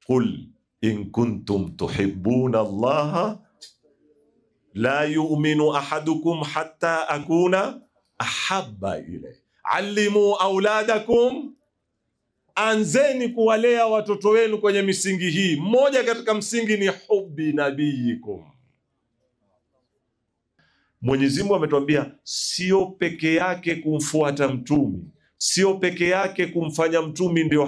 qul in kuntum tuhibbuna Allaha la yu'minu ahadukum hatta akuna ahabba ilayhi. Allimu auladakum, anzeni kuwalea watoto wenu kwenye misingi hii. Mmoja katika msingi ni hubbi nabiyikum. Mwenyezi Mungu ametuambia sio peke yake kumfuata mtumi, sio peke yake kumfanya mtumi ndio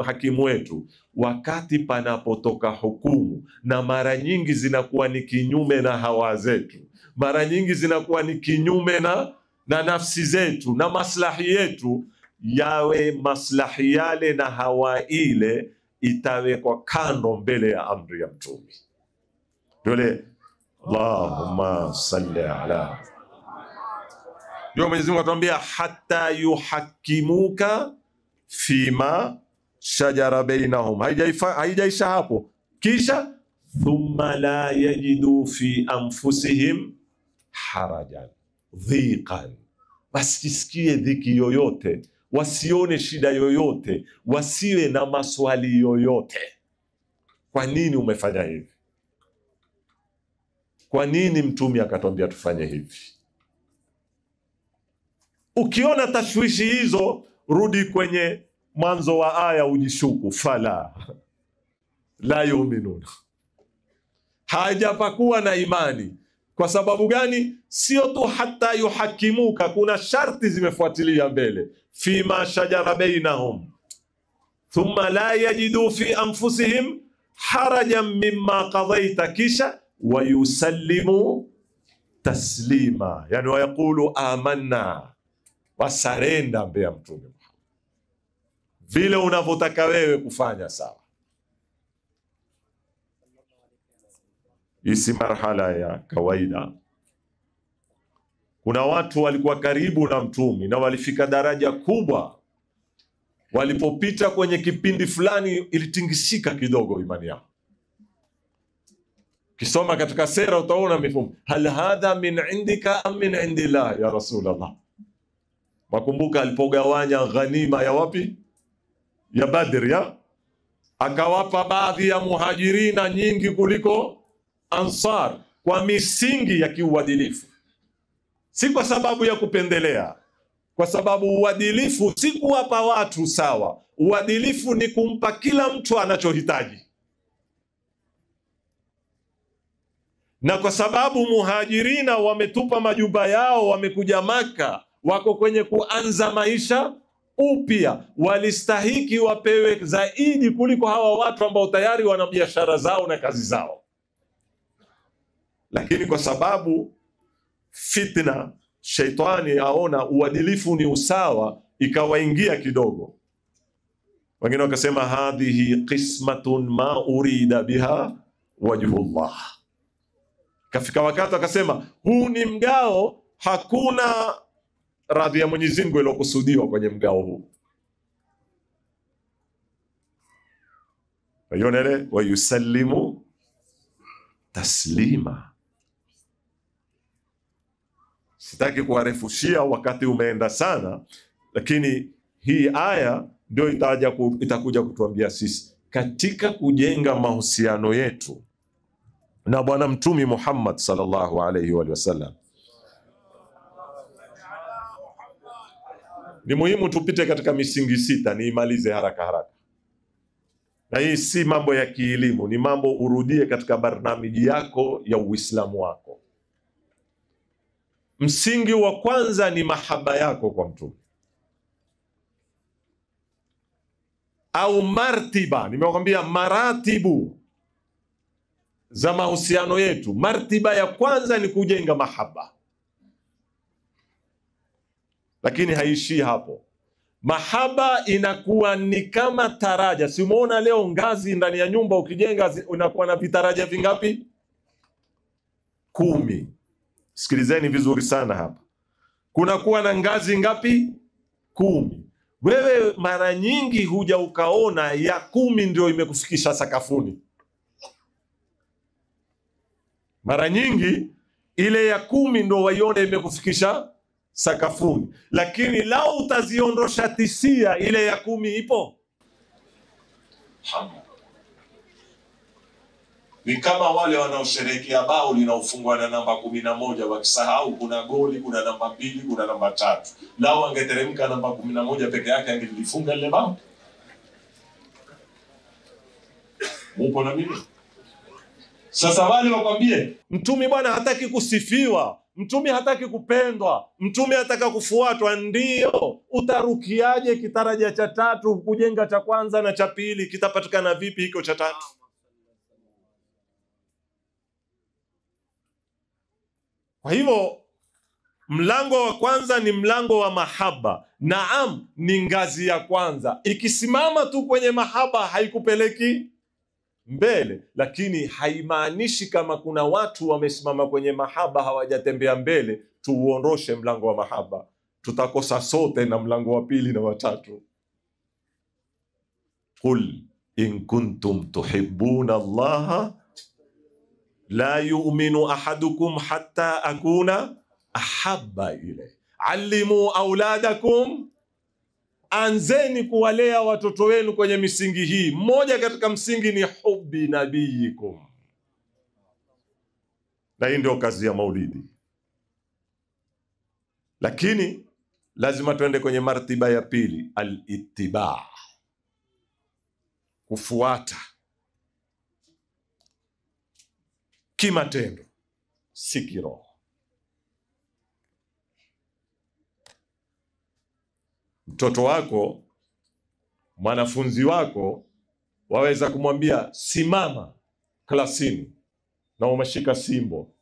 hakimu wetu. Wakati panapotoka hukumu, na mara nyingi zinakuwa ni kinyume na hawa zetu, mara nyingi zinakuwa ni kinyume na nafsi zetu na maslahi yetu, yawe maslahi yale na hawa ile itawekwa kando mbele ya amri ya mtumi. Dole Allahumma salli ala. Ndio Mwenyezi Mungu atuambia hatta yuhakimuka fima shajara bainahum. Haijaisha hapo, kisha thumma la yajidu fi anfusihim harajan dhiqan, wasisikie dhiki yoyote, wasione shida yoyote, wasiwe na maswali yoyote. Kwa nini umefanya hivi? Kwa nini mtume akatwambia tufanye hivi? Ukiona tashwishi hizo, rudi kwenye mwanzo wa aya ujishuku. Fala la yu'minuna, hajapakuwa na imani. Kwa sababu gani? Sio tu hata yuhakimuka, kuna sharti zimefuatilia mbele. Fima shajara bainahum thumma la yajidu fi anfusihim harajan mimma qadaita, kisha wayusallimu taslima, yani wayaqulu amanna, wasarenda mbele ya mtume vile unavyotaka wewe kufanya. Sawa, isi marhala ya kawaida. Kuna watu walikuwa karibu na mtume na walifika daraja kubwa, walipopita kwenye kipindi fulani ilitingisika kidogo imani yao. Kisoma katika sera utaona mifumo, hal hadha min indika am min indillah ya Rasulullah. Makumbuka alipogawanya ghanima ya wapi? Ya Badr, ya akawapa baadhi ya muhajirina nyingi kuliko Ansar, kwa misingi ya kiuadilifu, si kwa sababu ya kupendelea. Kwa sababu uadilifu si kuwapa watu sawa, uadilifu ni kumpa kila mtu anachohitaji. Na kwa sababu muhajirina wametupa majumba yao, wamekuja Maka, wako kwenye kuanza maisha upya, walistahiki wapewe zaidi kuliko hawa watu ambao tayari wana biashara zao na kazi zao. Lakini kwa sababu fitna, shaitani aona uadilifu ni usawa, ikawaingia kidogo. Wengine wakasema hadhihi qismatun ma urida biha wajhullah. Kafika wakati wakasema huu ni mgao, hakuna radhi ya Mwenyezi Mungu iliyokusudiwa kwenye mgao huu. Wayonele wayusallimu taslima. Sitaki kuwarefushia, wakati umeenda sana, lakini hii aya ndio itakuja kutuambia sisi katika kujenga mahusiano yetu na Bwana Mtume Muhammad sallallahu alayhi wa sallam. Ni muhimu tupite katika misingi sita, niimalize haraka. Na hii si mambo ya kielimu, ni mambo urudie katika barnamiji yako ya Uislamu wako. Msingi wa kwanza ni mahaba yako kwa mtume, au martiba. Nimekwambia maratibu za mahusiano yetu. Martiba ya kwanza ni kujenga mahaba, lakini haishii hapo. Mahaba inakuwa ni kama taraja. Si umeona leo ngazi ndani ya nyumba ukijenga unakuwa na vitaraja vingapi? 10. Sikilizeni vizuri sana hapa. Kunakuwa na ngazi ngapi? 10. Wewe mara nyingi huja ukaona ya 10 ndio imekufikisha sakafuni. Mara nyingi ile ya 10 ndio waione imekufikisha sakafuni. Lakini lao utaziondosha 9, ile ya 10 ipo. Ni kama wale wanaosherehekea bao linaofungwa na namba 11 wakisahau kuna goli, kuna namba 2, kuna namba 3. Lao angeteremka namba 11 peke yake angelifunga lile bao. Mupo na mimi? Sasa wale wakwambie mtume bwana hataki kusifiwa, mtume hataki kupendwa, mtume hataka kufuatwa. Ndio, utarukiaje kitaraja cha 3 kujenga cha kwanza na cha pili? Kitapatikana vipi hiko cha 3? Kwa hivyo mlango wa kwanza ni mlango wa mahaba. Naam, ni ngazi ya kwanza. Ikisimama tu kwenye mahaba haikupeleki mbele, lakini haimaanishi kama kuna watu wamesimama kwenye mahaba hawajatembea mbele tuuondoshe mlango wa mahaba. Tutakosa sote na mlango wa pili na wa 3. Qul in kuntum tuhibbuna Allaha la yu'minu ahadukum hatta akuna ahabba ilayhi. Allimu auladakum, anzeni kuwalea watoto wenu kwenye misingi hii. Mmoja katika msingi ni hubbi nabiyikum, na hii ndio kazi ya maulidi. Lakini lazima tuende kwenye martiba ya pili, al-ittiba, kufuata kimatendo, si kiroho. Mtoto wako, mwanafunzi wako, waweza kumwambia simama klasini na umeshika simbo,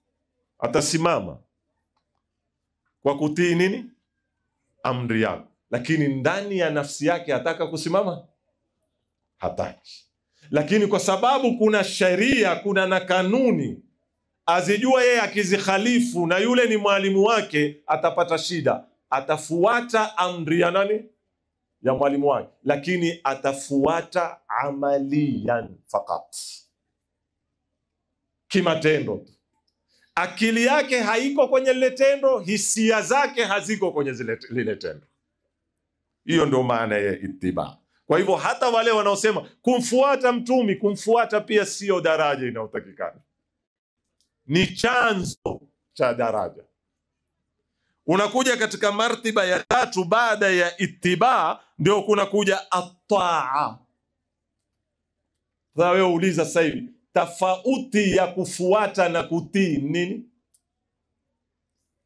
atasimama kwa kutii nini? Amri yako. Lakini ndani ya nafsi yake hataka kusimama? Hataki. Lakini kwa sababu kuna sheria, kuna na kanuni azijua, yeye akizikhalifu na yule ni mwalimu wake atapata shida. Atafuata amri ya nani? Ya mwalimu wake, lakini atafuata amaliyan fakat, kimatendo. Akili yake haiko kwenye lile tendo, hisia zake haziko kwenye lile tendo. Hiyo ndio maana ya ittiba. Kwa hivyo hata wale wanaosema kumfuata mtumi, kumfuata pia sio daraja inayotakikana, ni chanzo cha daraja. Unakuja katika martiba ya 3 baada ya ittiba, ndio kuna kuja at-taa. Wewe uliza sasa hivi, tofauti ya kufuata na kutii nini?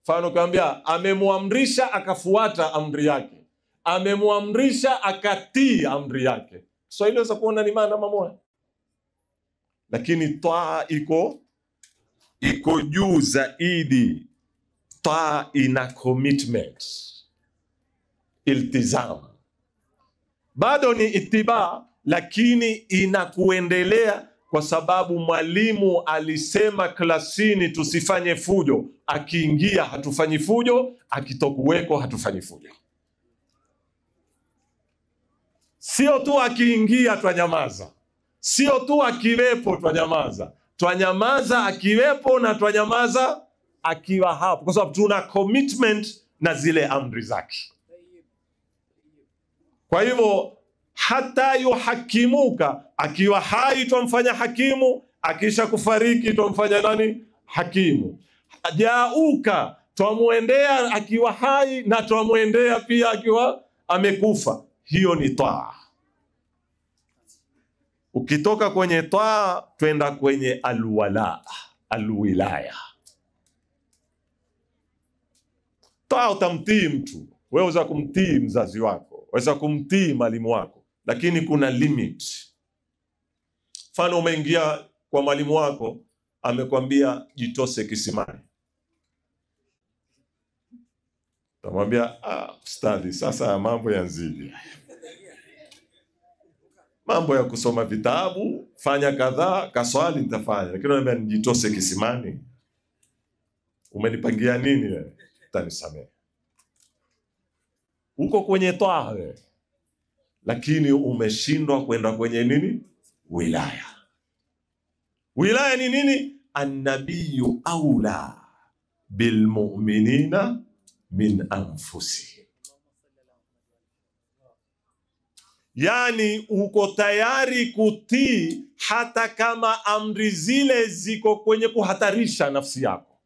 Mfano kaambia amemwamrisha akafuata amri yake, amemwamrisha akatii amri yake. Swahili unaweza kuona ni maana mamoja, lakini taa iko juu zaidi. Taa ina commitment, iltizam. Bado ni ittiba, lakini inakuendelea, kwa sababu mwalimu alisema klasini tusifanye fujo. Akiingia hatufanyi fujo, akitokuweko hatufanyi fujo. Sio tu akiingia twanyamaza, sio tu akiwepo twanyamaza. Twanyamaza akiwepo na twanyamaza akiwa hapo, kwa sababu tuna commitment na zile amri zake. Kwa hivyo hata yuhakimuka, akiwa hai twamfanya hakimu, akisha kufariki twamfanya nani? Hakimu. Jauka, twamwendea akiwa hai na twamwendea pia akiwa amekufa. Hiyo ni taa. Ukitoka kwenye taa twenda kwenye alwala, alwilaya. Taa utamtii mtu. Wewe waweza kumtii mzazi wako, waweza kumtii mwalimu wako, lakini kuna limit. Mfano umeingia kwa mwalimu wako, amekwambia jitose kisimani. Utamwambia ustadhi, sasa mambo yanzidi. Mambo ya kusoma vitabu, fanya kadhaa, kaswali nitafanya. Lakini unaniambia nijitose kisimani. Umenipangia nini wewe? Utanisamehe. Uko kwenye taa wewe, lakini umeshindwa kwenda kwenye nini? Wilaya. Wilaya ni nini? An-nabiyyu aula bil mu'minina min anfusihim. Yani uko tayari kutii hata kama amri zile ziko kwenye kuhatarisha nafsi yako.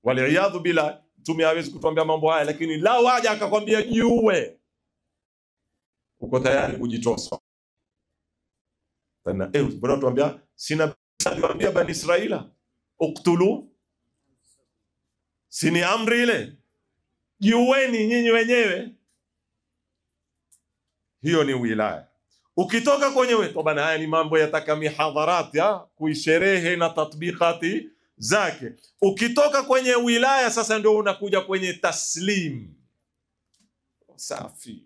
Waliyadhu bila, Mtume hawezi kutuambia mambo haya, lakini la waja akakwambia jiue, uko tayari kujitosa. Tena bwana tuambia, sina aliwaambia Bani Israila uktulu, sini amri ile, jiueni nyinyi wenyewe. Hiyo ni wilaya. Ukitoka kwenye wetu bana, haya ni mambo yataka mihadharati ya kuisherehe na tatbikati zake. Ukitoka kwenye wilaya sasa ndio unakuja kwenye taslim. Safi,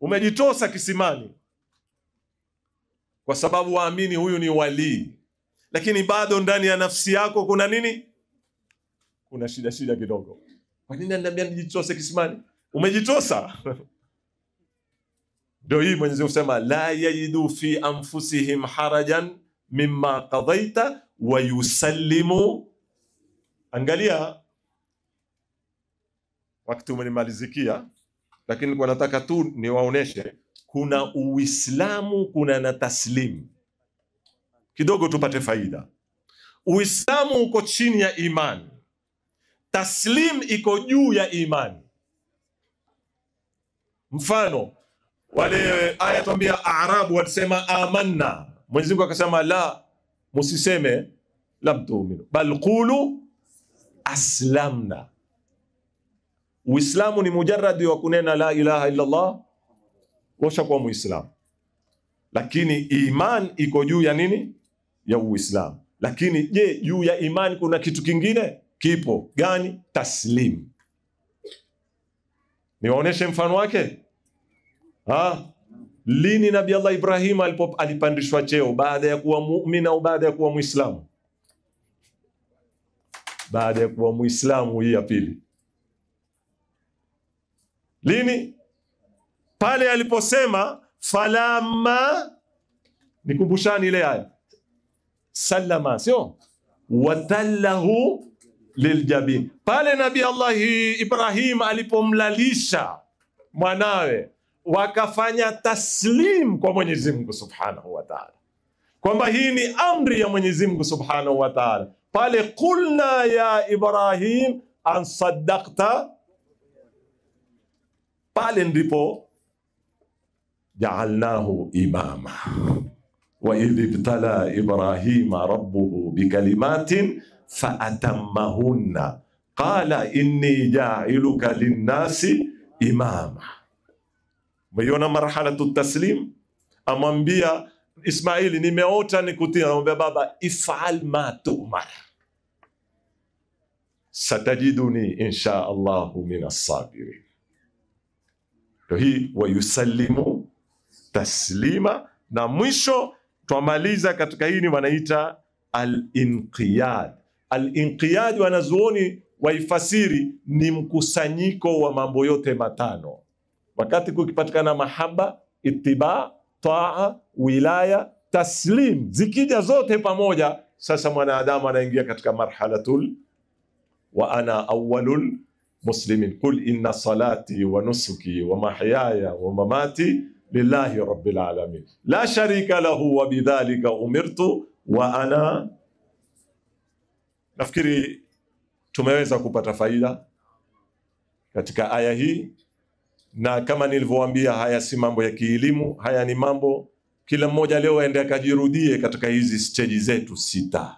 umejitosa kisimani kwa sababu waamini huyu ni wali, lakini bado ndani ya nafsi yako kuna nini? Kuna shida kidogo. Kwa nini ananiambia nijitose kisimani? Umejitosa. Ndio hii Mwenyezi Mungu sema la yajidu fi anfusihim harajan mimma qadaita wa yusallimu. Angalia, wakati umenimalizikia, lakini kwa nataka tu niwaoneshe kuna Uislamu, kuna na taslim. Kidogo tupate faida. Uislamu uko chini ya imani, taslim iko juu ya imani. Mfano wale aya tuambia Arabu walisema amanna, Mwenyezi Mungu akasema la, musiseme lam tu'minu bal qulu aslamna. Uislamu ni mujarrad wa kunena la ilaha illa Allah, washa kwa muislamu. Lakini iman iko juu ya nini? Ya Uislamu. Lakini je, juu ya imani kuna kitu kingine? Kipo. Gani? Taslim. Niwaoneshe mfano wake. Lini Nabii Allah Ibrahim alipandishwa cheo? Baada ya kuwa muumini au baada ya kuwa muislamu? Baada ya kuwa muislamu, hii ya pili. Lini? Pale aliposema falamma, nikumbushani ile aya, sallama, sio watallahu liljabin. Pale Nabii Allah Ibrahim alipomlalisha mwanawe, wakafanya taslim kwa Mwenyezi Mungu Subhanahu wa Ta'ala, kwamba hii ni amri ya Mwenyezi Mungu Subhanahu wa Ta'ala. Pale qulna ya Ibrahim an saddaqta, pale ndipo ja'alnahu imama wa idh ibtala Ibrahima rabbuhu bikalimatin fa'atammahunna qala inni ja'iluka linnasi imama. Mwiona marhalatu taslim, amwambia Ismaili nimeota nikutia, anamwambia baba if'al ma tu'mar satajiduni insha Allahu minas sabirin. Hii wa yusallimu taslima. Na mwisho twamaliza katika hii ni wanaita al-inqiyad. Al-inqiyad wanazuoni waifasiri ni mkusanyiko wa mambo yote matano. Wakati kukipatikana mahaba, ittiba, taa, wilaya, taslim, zikija zote pamoja, sasa mwanadamu anaingia katika marhalatul wa ana awwalul muslimin. Kul inna salati wa nusuki wa mahyaya wa mamati lillahi rabbil alamin la sharika lahu wa bidhalika umirtu wa ana. Nafikiri tumeweza kupata faida katika aya hii, na kama nilivyowaambia, haya si mambo ya kielimu, haya ni mambo kila mmoja leo aende akajirudie katika hizi stage zetu 6.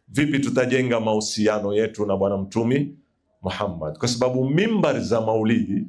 Vipi tutajenga mahusiano yetu na Bwana Mtume Muhammad? Kwa sababu mimbar za Maulidi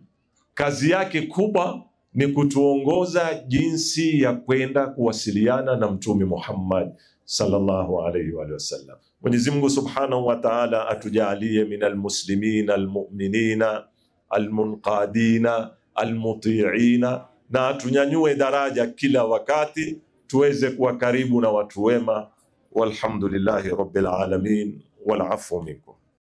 kazi yake kubwa ni kutuongoza jinsi ya kwenda kuwasiliana na Mtume Muhammad sallallahu alayhi wa sallam. Mwenyezi Mungu Subhanahu wa Ta'ala atujalie minal muslimina almu'minina almunqadina almuti'ina, na tunyanyue daraja kila wakati tuweze kuwa karibu na watu wema. Walhamdulillahi rabbil alamin wal afwu minkum.